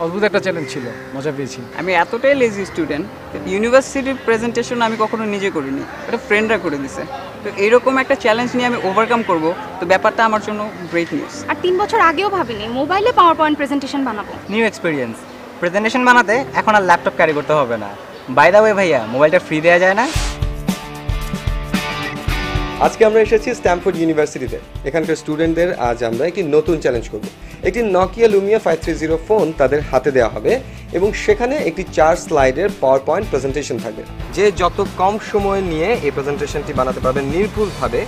অদ্ভুত একটা চ্যালেঞ্জ ছিল, মজা পেয়েছি। আমি এতটাই লেজি স্টুডেন্ট, ইউনিভার্সিটির প্রেজেন্টেশন আমি কখনো নিজে করিনি, এটা ফ্রেন্ডরা করে দিছে। তো এইরকম একটা চ্যালেঞ্জ নিয়ে আমি ওভারকাম করব, তো ব্যাপারটা আমার জন্য গ্রেট নিউজ। আর 3 বছর আগেও ভাবিনি মোবাইলে পাওয়ার পয়েন্ট প্রেজেন্টেশন বানাবো। New experience. প্রেজেন্টেশন বানাতে এখন আর ল্যাপটপ ক্যারি করতে হবে না। বাই দ্য ওয়ে ভাইয়া, মোবাইলটা ফ্রি দেওয়া যায় না? আজকে আমরা এসেছি স্ট্যামফোর্ড ইউনিভার্সিটিতে। এখানকার স্টুডেন্টদের আজ আমরা একটি নতুন চ্যালেঞ্জ করব। একটি নকিয়া লুমিয়া 530 ফোন তাদের হাতে দেওয়া হবে এবং সেখানে একটি 4 স্লাইডের পাওয়ার পয়েন্ট প্রেজেন্টেশন থাকবে। যে যত কম সময় নিয়ে এই প্রেজেন্টেশনটি বানাতে পারবেন নির্ভুলভাবে,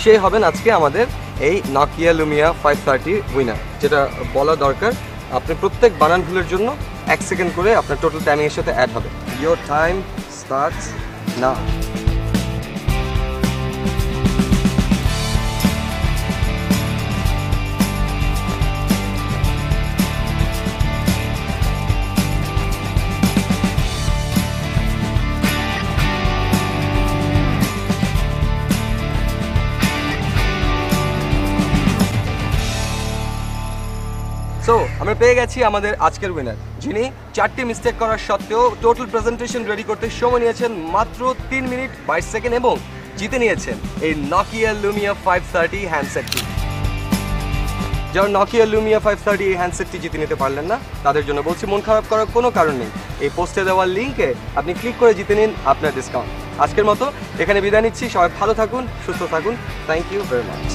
সে হবেন আজকে আমাদের এই নকিয়া লুমিয়া 530 উইনার। যেটা বলা দরকার, আপনি প্রত্যেক বানান ভুলের জন্য 1 সেকেন্ড করে আপনার টোটাল টাইমিংয়ের সাথে অ্যাড হবে। Your time starts now. So আমরা পেয়ে গেছি আমাদের আজকের উইনার, যিনি 4টি মিস্টেক করার সত্ত্বেও টোটাল প্রেজেন্টেশন রেডি করতে সময় নিয়েছেন মাত্র 3 মিনিট 22 সেকেন্ড এবং জিতে নিয়েছেন এই নকিয়া লুমিয়া 530 হ্যান্ডসেটটি। যারা নকিয়া লুমিয়া 530 এই হ্যান্ডসেটটি জিতে নিতে পারলেন না, তাদের জন্য বলছি মন খারাপ করার কোনো কারণ নেই। এই পোস্টে দেওয়ার লিঙ্কে আপনি ক্লিক করে জিতে নিন আপনার ডিসকাউন্ট। আজকের মতো এখানে বিদায় নিচ্ছি। সবাই ভালো থাকুন, সুস্থ থাকুন। Thank you very much.